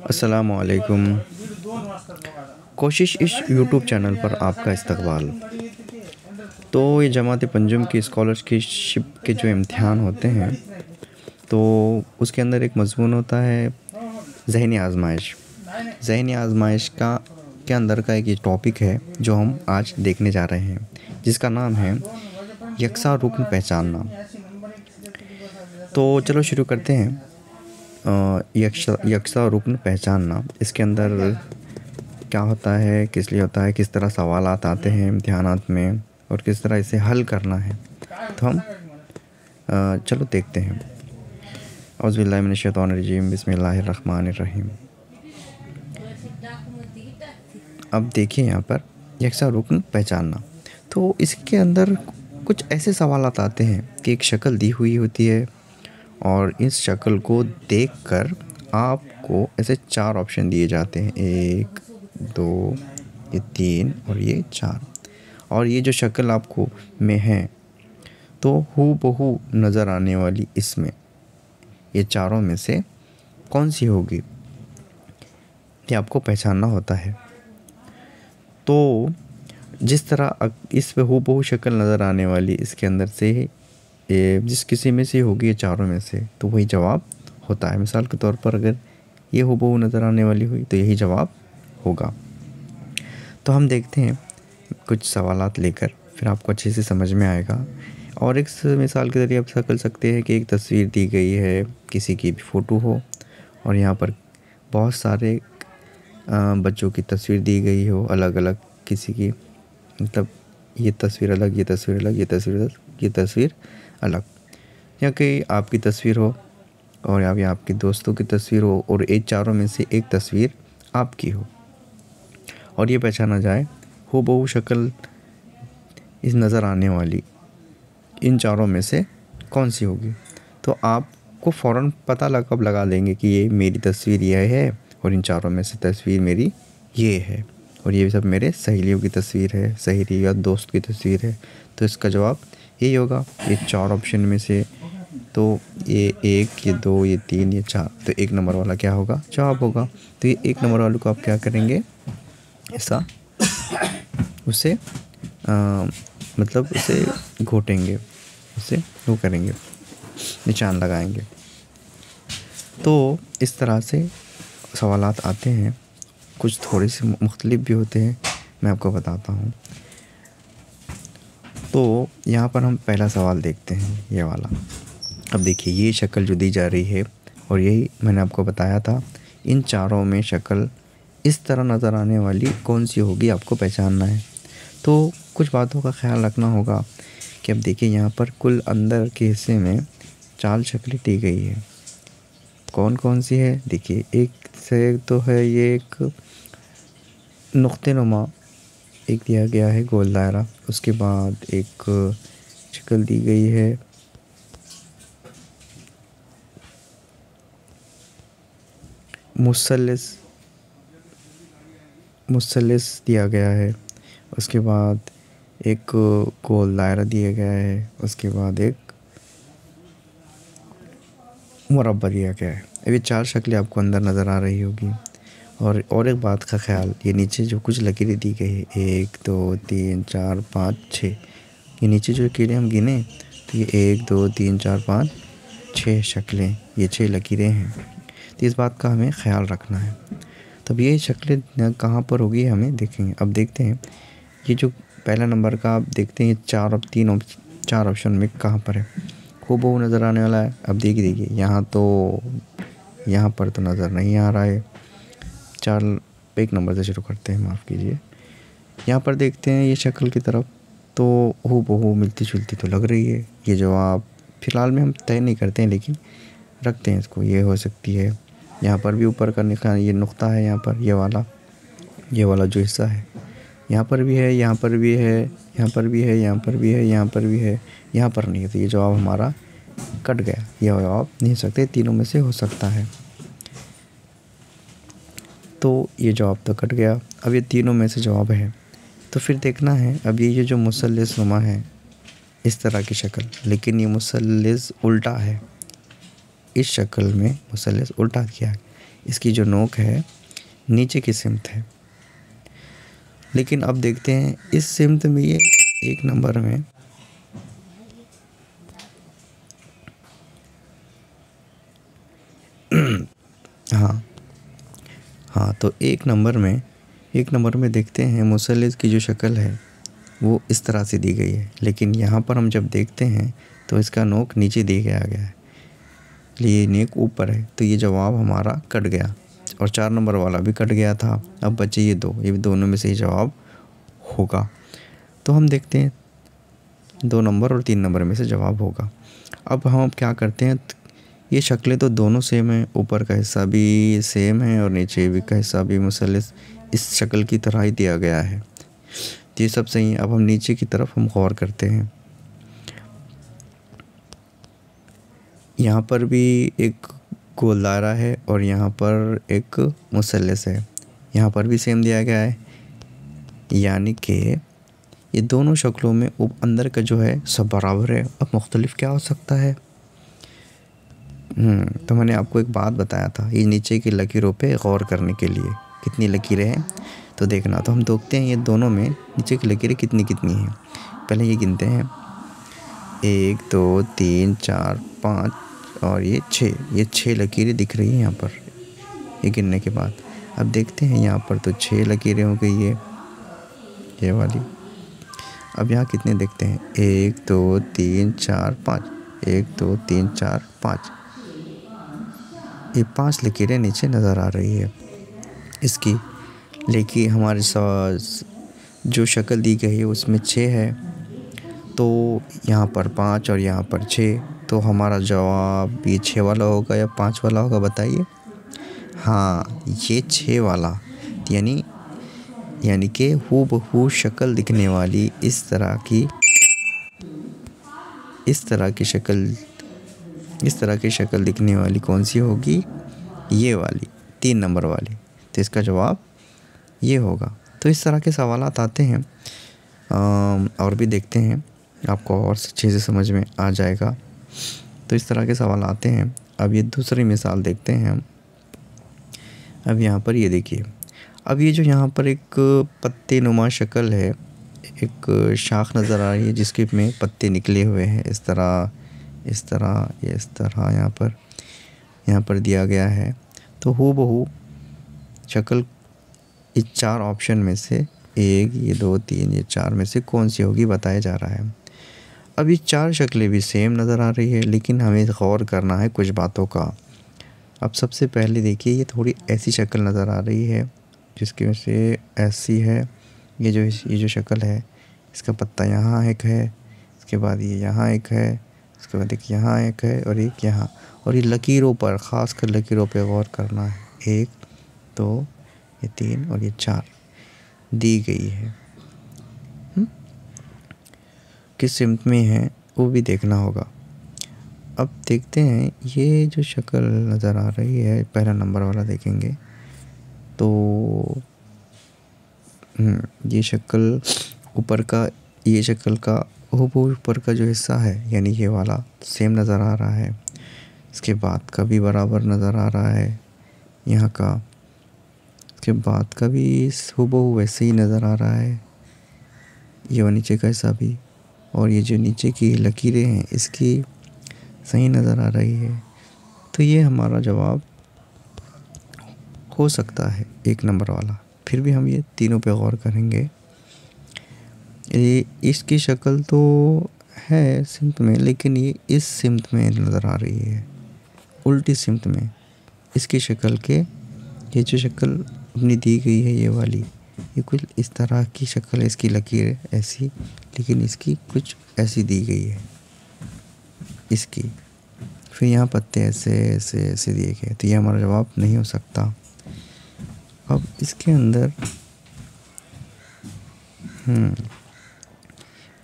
अस्सलामुअलैकुम। कोशिश इस यूट्यूब चैनल पर आपका इस्तकबाल। तो ये जमात पंजुम की स्कॉलरशिप के जो इम्तिहान होते हैं तो उसके अंदर एक मज़मून होता है ज़हनी आज़माइश। ज़हनी आज़माइश का के अंदर का एक ये टॉपिक है जो हम आज देखने जा रहे हैं, जिसका नाम है यकसा रुकन पहचानना। तो चलो शुरू करते हैं। यकसा रुकन पहचानना, इसके अंदर क्या होता है, किस लिए होता है, किस तरह सवालात आते हैं इम्तिहानात में और किस तरह इसे हल करना है। तो हम चलो देखते हैं। औज़ुबिल्लाहि मिनश्शैतानिर्रजीम, बिस्मिल्लाहिर्रहमानिर्रहीम। अब देखिए यहाँ पर यकसा रुकन पहचानना। तो इसके अंदर कुछ ऐसे सवालात आते हैं कि एक शक्ल दी हुई होती है और इस शक्ल को देखकर आपको ऐसे 4 ऑप्शन दिए जाते हैं, 1, 2, ये 3 और ये 4। और ये जो शक्ल आपको में है तो हूबहू नज़र आने वाली इसमें ये चारों में से कौन सी होगी, ये आपको पहचानना होता है। तो जिस तरह इस पे हूबहू शक्ल नज़र आने वाली इसके अंदर से ये जिस किसी में से होगी, ये चारों में से, तो वही जवाब होता है। मिसाल के तौर पर अगर ये हूबहू नज़र आने वाली हुई तो यही जवाब होगा। तो हम देखते हैं कुछ सवालात लेकर, फिर आपको अच्छे से समझ में आएगा। और एक मिसाल के ज़रिए आप कर सकते हैं कि एक तस्वीर दी गई है, किसी की भी फ़ोटो हो और यहाँ पर बहुत सारे बच्चों की तस्वीर दी गई हो, अलग अलग किसी की, मतलब ये तस्वीर अलग, ये तस्वीर अलग, ये तस्वीर अलग, ये तस्वीर अलग, या कि आपकी तस्वीर हो और या भी आपके दोस्तों की तस्वीर हो और एक चारों में से एक तस्वीर आपकी हो और ये पहचाना जाए हूबहू शक्ल इस नज़र आने वाली इन चारों में से कौन सी होगी। तो आपको फ़ौरन पता लगा देंगे कि ये मेरी तस्वीर यह है और इन चारों में से तस्वीर मेरी ये है और ये सब मेरे सहेलियों की तस्वीर है, सहेली या दोस्त की तस्वीर है। तो इसका जवाब यही होगा, ये 4 ऑप्शन में से। तो ये 1, ये 2, ये 3, ये 4, तो 1 नंबर वाला क्या होगा, जवाब होगा। तो ये 1 नंबर वाले को आप क्या करेंगे, ऐसा उसे मतलब उसे घोटेंगे, उसे वो करेंगे, निशान लगाएंगे। तो इस तरह से सवालात आते हैं, कुछ थोड़े से मुख्तलिफ भी होते हैं, मैं आपको बताता हूँ। तो यहाँ पर हम पहला सवाल देखते हैं, ये वाला। अब देखिए ये शक्ल जो दी जा रही है और यही मैंने आपको बताया था, इन चारों में शक्ल इस तरह नज़र आने वाली कौन सी होगी आपको पहचानना है। तो कुछ बातों का ख्याल रखना होगा कि अब देखिए यहाँ पर कुल अंदर के हिस्से में 4 शक्लें दी गई है। कौन कौन सी है, देखिए एक से तो है ये एक नुक्ते नुमा एक दिया गया है, गोल दायरा। उसके बाद एक शक्ल दी गई है मुसल्लिस दिया गया है। उसके बाद एक गोल दायरा दिया गया है। उसके बाद एक मुरब्बा दिया गया है। अभी 4 शक्लें आपको अंदर नज़र आ रही होगी। और एक बात का ख्याल, ये नीचे जो कुछ लकीरें दी गई है, 1, 2, 3, 4, 5, 6, ये नीचे जो लकीरें हम गिने तो ये 1, 2, 3, 4, 5, 6 शक्लें, ये 6 लकीरें हैं। तो इस बात का हमें ख्याल रखना है। तब ये शक्लें कहाँ पर होगी हमें देखेंगे। अब देखते हैं ये जो पहला नंबर का आप देखते हैं, ये 4 ऑप्शन में कहाँ पर है, हूबहू नज़र आने वाला है। अब देखिए यहाँ पर तो नज़र नहीं आ रहा है। 1 नंबर से शुरू करते हैं, माफ़ कीजिए। यहाँ पर देखते हैं ये शक्ल की तरफ, तो हूबहू मिलती जुलती तो लग रही है। ये जवाब फ़िलहाल में हम तय नहीं करते हैं, लेकिन रखते हैं इसको, ये हो सकती है। यहाँ पर भी ऊपर का निशान, ये नुक्ता है यहाँ पर, ये वाला जो हिस्सा है, यहाँ पर भी है, यहाँ पर भी है, यहाँ पर भी है, यहाँ पर भी है, यहाँ पर भी है, यहाँ पर नहीं है। तो ये जवाब हमारा कट गया, ये जवाब नहीं हो सकते, तीनों में से हो सकता है। तो ये जवाब तो कट गया। अब ये तीनों में से जवाब है, तो फिर देखना है। अब ये जो मुसल्लिस नुमा है, इस तरह की शक्ल, लेकिन ये मुसल्लिस उल्टा है। इस शक्ल में मुसल्लिस उल्टा किया है। इसकी जो नोक है नीचे की सिमत है। लेकिन अब देखते हैं इस सिमत में ये 1 नंबर में हाँ तो 1 नंबर में देखते हैं मुसल्लस की जो शक्ल है वो इस तरह से दी गई है, लेकिन यहाँ पर हम जब देखते हैं तो इसका नोक नीचे दिया गया है, ये नेक ऊपर है, तो ये जवाब हमारा कट गया और 4 नंबर वाला भी कट गया था। अब बचे ये दोनों में से ही जवाब होगा। तो हम देखते हैं 2 नंबर और 3 नंबर में से जवाब होगा। अब हम क्या करते हैं, ये शक्लें तो दोनों सेम हैं, ऊपर का हिस्सा भी सेम है और नीचे भी का हिस्सा भी मुसल्लस इस शक्ल की तरह ही दिया गया है, तो ये सब सही है। अब हम नीचे की तरफ हम गौर करते हैं, यहाँ पर भी एक गोल दायरा है और यहाँ पर एक मुसल्लस है, यहाँ पर भी सेम दिया गया है, यानी कि ये दोनों शक्लों में अंदर का जो है सब बराबर है। अब मुख्तलिफ क्या हो सकता है? तो मैंने आपको एक बात बताया था, ये नीचे की लकीरों पे गौर करने के लिए कितनी लकीरें हैं तो देखना। तो हम देखते हैं ये दोनों में नीचे की लकीरें कितनी कितनी हैं। पहले ये गिनते हैं 1 2 3 4 5 और ये 6, ये 6 लकीरें दिख रही हैं यहाँ पर ये गिनने के बाद। अब देखते हैं यहाँ पर तो 6 लकीरें हो गई है ये वाली। अब यहाँ कितने देखते हैं 1 2 3 4 5, 1 2 3 4 5, ये 5 लकीरें नीचे नज़र आ रही है इसकी। लेकिन हमारे साथ जो शक्ल दी गई है उसमें 6 है, तो यहाँ पर 5 और यहाँ पर 6, तो हमारा जवाब ये 6 वाला होगा या 5 वाला होगा बताइए? हाँ, ये 6 वाला, यानी कि हूबहू शक्ल दिखने वाली इस तरह की शक्ल दिखने वाली कौन सी होगी? ये वाली, 3 नंबर वाली, तो इसका जवाब ये होगा। तो इस तरह के सवालात आते हैं और भी देखते हैं, आपको और अच्छे से समझ में आ जाएगा। तो इस तरह के सवाल आते हैं। अब ये दूसरी मिसाल देखते हैं हम। अब यहाँ पर ये देखिए, अब ये जो यहाँ पर एक पत्ते नुमा शक्ल है, एक शाख नज़र आ रही है जिसके में पत्ते निकले हुए हैं इस तरह यहाँ पर दिया गया है। तो हूबहू शक्ल इस 4 ऑप्शन में से 1, ये 2, 3, ये 4 में से कौन सी होगी बताया जा रहा है। अब ये 4 शक्लें भी सेम नज़र आ रही है, लेकिन हमें गौर करना है कुछ बातों का। अब सबसे पहले देखिए, ये थोड़ी ऐसी शक्ल नज़र आ रही है जिसकी वजह से ऐसी है। ये जो शक्ल है, इसका पत्ता यहाँ एक है, इसके बाद ये यहाँ एक है, इसके बाद एक यहाँ एक है और एक यहाँ। और ये लकीरों पर, ख़ास कर लकीरों पे गौर करना है। 1 2 ये 3 और ये 4 दी गई है। किस सिमत में है वो भी देखना होगा। अब देखते हैं ये जो शक्ल नज़र आ रही है, पहला नंबर वाला देखेंगे तो ये शक्ल ऊपर का, ये शक्ल का ऊपर का जो हिस्सा है यानी ये वाला सेम नज़र आ रहा है। इसके बाद का भी बराबर नज़र आ रहा है यहाँ का, इसके बाद का भी हूबहू वैसे ही नज़र आ रहा है, ये नीचे का हिस्सा भी, और ये जो नीचे की लकीरें हैं इसकी सही नज़र आ रही है। तो ये हमारा जवाब हो सकता है 1 नंबर वाला। फिर भी हम ये तीनों पे गौर करेंगे। ये इसकी शक्ल तो है सिमत में, लेकिन ये इस सिमत में नज़र आ रही है, उल्टी सिमत में। इसकी शक्ल के, ये जो शक्ल अपनी दी गई है ये वाली, ये कुछ इस तरह की शक्ल है, इसकी लकीर ऐसी, लेकिन इसकी कुछ ऐसी दी गई है इसकी। फिर यहाँ पत्ते ऐसे दिए गए, तो ये हमारा जवाब नहीं हो सकता। अब इसके अंदर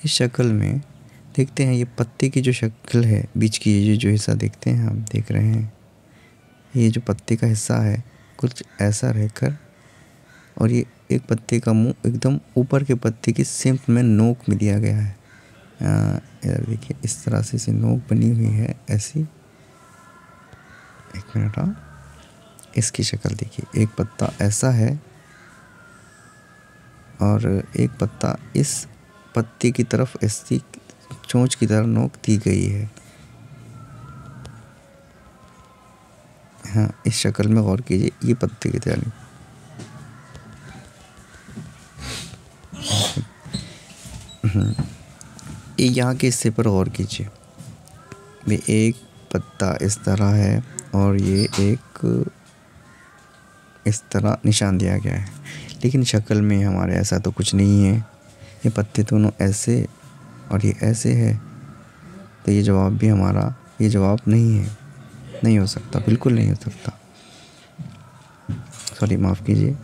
इस शक्ल में देखते हैं, ये पत्ते की जो शक्ल है, बीच की ये जो हिस्सा देखते हैं, हम देख रहे हैं ये जो पत्ते का हिस्सा है कुछ ऐसा रहकर, और ये एक पत्ते का मुंह एकदम ऊपर के पत्ते की सिमत में नोक में दिया गया है। इधर देखिए, इस तरह से नोक बनी हुई है ऐसी। 1 मिनट, इसकी शक्ल देखिए, एक पत्ता ऐसा है और एक पत्ता इस पत्ती की तरफ ऐसी चोंच की तरह नोक दी गई है। हाँ, इस शक्ल में गौर कीजिए, ये पत्ते की तरह नहीं। ये यहाँ के हिस्से पर गौर कीजिए, ये एक पत्ता इस तरह है और ये एक इस तरह निशान दिया गया है, लेकिन शक्ल में हमारे ऐसा तो कुछ नहीं है। ये पत्ते दोनों ऐसे और ये ऐसे है, तो ये जवाब भी हमारा ये जवाब नहीं है, नहीं हो सकता, बिल्कुल नहीं हो सकता। सॉरी, माफ़ कीजिए,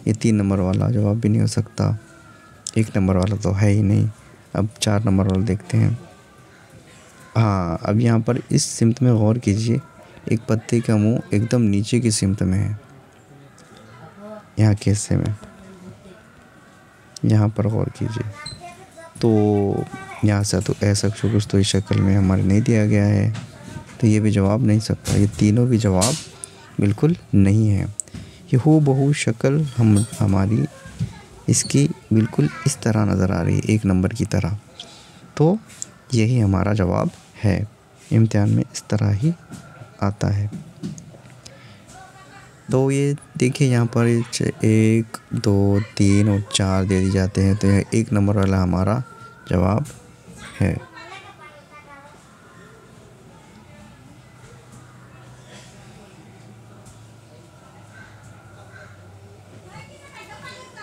ये 3 नंबर वाला जवाब भी नहीं हो सकता। 1 नंबर वाला तो है ही नहीं। अब 4 नंबर वाला देखते हैं। हाँ, अब यहाँ पर इस सिमत में गौर कीजिए, एक पत्ते का मुंह एकदम नीचे की सिमत में है, यहाँ के हिस्से में, यहाँ पर गौर कीजिए। तो यहाँ से तो ऐसा कुछ तो इस शक्ल में हमारे नहीं दिया गया है, तो ये भी जवाब नहीं सकता। ये तीनों भी जवाब बिल्कुल नहीं है। ये हूबहू शक्ल हमारी इसकी बिल्कुल इस तरह नज़र आ रही है, 1 नंबर की तरह। तो यही हमारा जवाब है। इम्तिहान में इस तरह ही आता है। तो ये देखिए, यहाँ पर 1 2 3 और 4 दे दिए जाते हैं, तो यह 1 नंबर वाला हमारा जवाब है।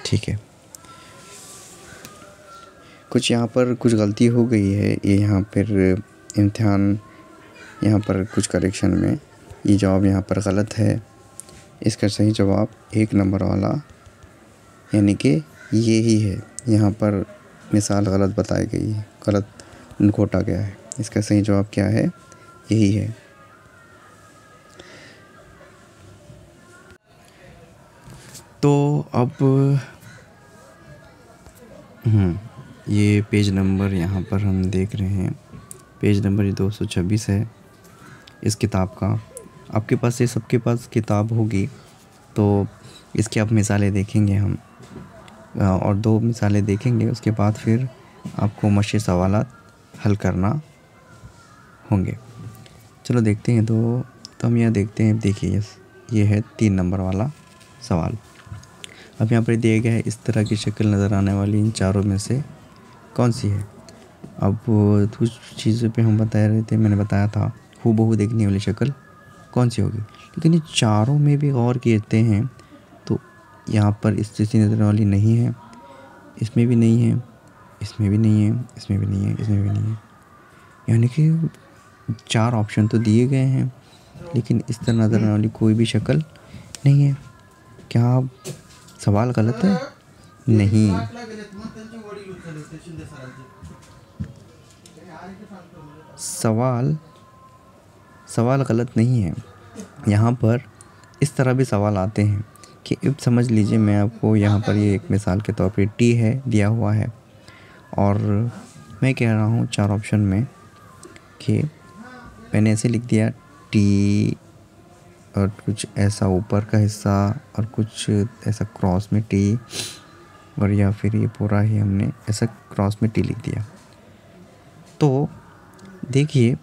ठीक है, कुछ यहाँ पर कुछ गलती हो गई है। ये यहाँ पर इम्तिहान, यहाँ पर कुछ करेक्शन में ये जवाब यहाँ पर गलत है। इसका सही जवाब 1 नंबर वाला यानी कि ये ही है। यहाँ पर मिसाल गलत बताई गई है, गलत घोटा गया है। इसका सही जवाब क्या है? यही है। तो अब ये पेज नंबर यहाँ पर हम देख रहे हैं, पेज नंबर 226 है इस किताब का। आपके पास ये सबके पास किताब होगी, तो इसकी आप मिसालें देखेंगे हम, और 2 मिसालें देखेंगे। उसके बाद फिर आपको मशक़ सवालात हल करना होंगे। चलो देखते हैं। तो हम यहाँ देखते हैं, देखिए ये है 3 नंबर वाला सवाल। अब यहाँ पर दिया गया है, इस तरह की शक्ल नज़र आने वाली इन चारों में से कौन सी है? अब कुछ चीज़ों पे हम बता रहे थे, मैंने बताया था हूबहू देखने वाली शक्ल कौन सी होगी, लेकिन ये चारों में भी गौर करते हैं तो यहाँ पर इस जैसी नज़र वाली नहीं है, इसमें भी नहीं है, इसमें भी नहीं है, इसमें भी नहीं है, इसमें भी नहीं है। यानी कि 4 ऑप्शन तो दिए गए हैं, लेकिन इस तरह नज़र आने वाली कोई भी शक्ल नहीं है। क्या सवाल गलत है? नहीं, सवाल गलत नहीं है। यहाँ पर इस तरह भी सवाल आते हैं कि अब समझ लीजिए, मैं आपको यहाँ पर ये एक मिसाल के तौर पे टी है दिया हुआ है, और मैं कह रहा हूँ 4 ऑप्शन में कि मैंने ऐसे लिख दिया टी, और कुछ ऐसा ऊपर का हिस्सा, और कुछ ऐसा क्रॉस में टी, और या फिर ये पूरा ही हमने ऐसा क्रॉस में टी लिख दिया। तो देखिए,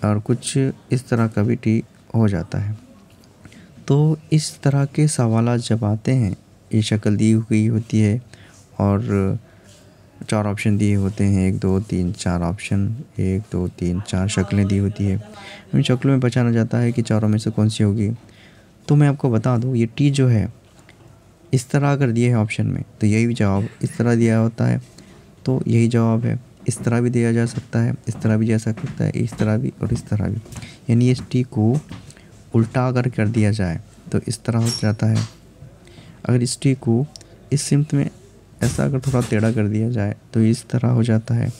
और कुछ इस तरह का भी टी हो जाता है। तो इस तरह के सवाल जब आते हैं, ये शक्ल दी हुई होती है और 4 ऑप्शन दिए होते हैं, 1 2 3 4 ऑप्शन, 1 2 3 4 शक्लें दी होती है। इन शक्लों में बचाना जाता है कि चारों में से कौन सी होगी। तो मैं आपको बता दूं, ये टी जो है इस तरह अगर दिए है ऑप्शन में, तो यही भी जवाब इस तरह दिया होता है, तो यही जवाब है। इस तरह भी दिया जा सकता है, इस तरह भी जा सकता है, इस तरह भी और इस तरह भी। यानी इस टी को उल्टा अगर कर दिया जाए तो इस तरह हो जाता है। अगर इस टी को इस सिमत में ऐसा अगर थोड़ा टेढ़ा कर दिया जाए तो इस तरह हो जाता है।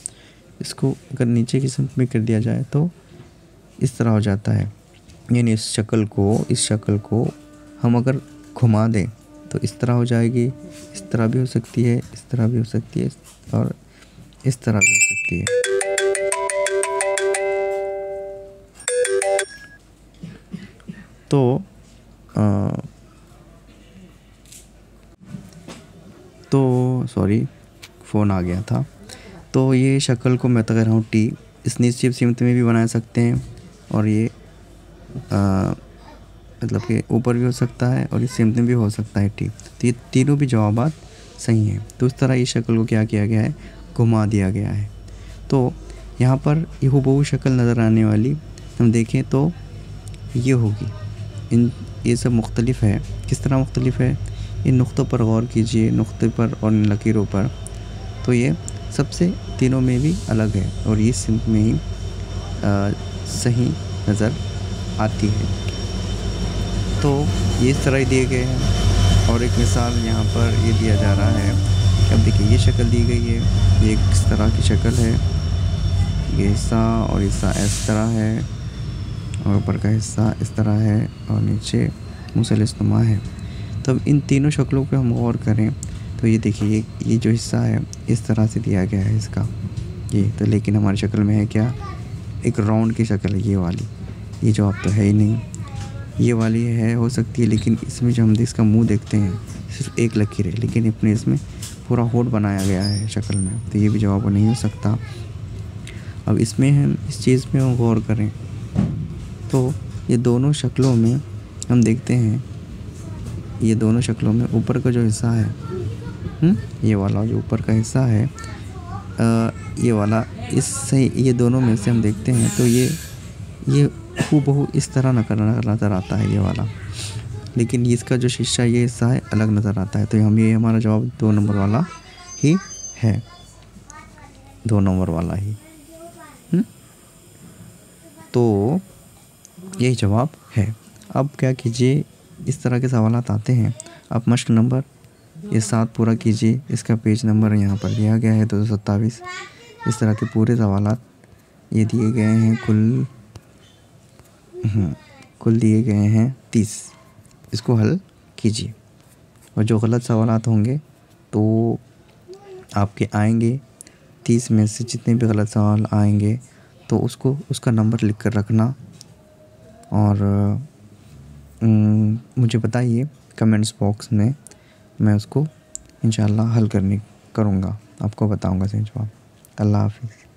इसको अगर नीचे की सिमत में कर दिया जाए तो इस तरह हो जाता है। यानी इस शक्ल को हम अगर घुमा दें तो इस तरह हो जाएगी, इस तरह भी हो सकती है, इस तरह भी हो सकती है, और इस तरह भी हो सकती है। तो तो सॉरी, फ़ोन आ गया था। तो ये शक्ल को मैं तो कह रहा हूँ टी, इस निश्चित सीमित में भी बना सकते हैं, और ये मतलब कि ऊपर भी हो सकता है और इस सीमित में भी हो सकता है टी। तो ये तीनों भी जवाबात सही हैं। तो इस तरह इस शक्ल को क्या किया गया है, घुमा दिया गया है। तो यहाँ पर ये हूबहू शक्ल नज़र आने वाली हम देखें तो ये होगी। ये सब मुख्तलिफ है। किस तरह मुख्तलिफ है, इन नुक़्तों पर गौर कीजिए, नुक़्ते पर और इन लकीरों पर। तो ये सबसे तीनों में भी अलग है और ये सिंक में ही सही नज़र आती है। तो ये इस तरह ही दिए गए हैं। और एक मिसाल यहाँ पर ये दिया जा रहा है कि अब देखिए ये शक्ल दी गई है, ये किस तरह की शक्ल है, ये हिस्सा और हिस्सा इस तरह है और ऊपर का हिस्सा इस तरह है और नीचे मुसलसनुमा है। तो अब इन तीनों शक्लों पे हम गौर करें तो ये देखिए ये जो हिस्सा है इस तरह से दिया गया है इसका ये। तो लेकिन हमारी शक्ल में है क्या, एक राउंड की शक्ल है ये वाली। ये जवाब तो है ही नहीं। ये वाली है, हो सकती है, लेकिन इसमें जो हम इसका मुंह देखते हैं सिर्फ एक लकीर है, लेकिन अपने इसमें पूरा होठ बनाया गया है शक्ल में, तो ये भी जवाब नहीं हो सकता। अब इसमें हम इस चीज़ में हम गौर करें तो ये दोनों शक्लों में हम देखते हैं, ये दोनों शक्लों में ऊपर का जो हिस्सा है, ये वाला जो ऊपर का हिस्सा है, ये वाला इस सही, ये दोनों में से हम देखते हैं तो ये हूबहू इस तरह नज़र आता है ये वाला, लेकिन इसका जो शीशा ये हिस्सा है अलग नज़र आता है। तो हम ये हमारा जवाब 2 नंबर वाला ही है, 2 नंबर वाला ही। तो यही जवाब है। अब क्या कीजिए, इस तरह के सवालात आते हैं, आप मश्क नंबर ये 7 पूरा कीजिए। इसका पेज नंबर यहाँ पर दिया गया है 227। इस तरह के पूरे सवालात ये दिए गए हैं, कुल दिए गए हैं 30। इसको हल कीजिए और जो गलत सवालात होंगे तो आपके आएंगे 30 में से जितने भी गलत सवाल आएंगे तो उसका नंबर लिख कर रखना और मुझे बताइए कमेंट्स बॉक्स में, मैं उसको इंशाल्लाह हल करूँगा, आपको बताऊँगा सही जवाब। अल्लाह हाफ़िज़।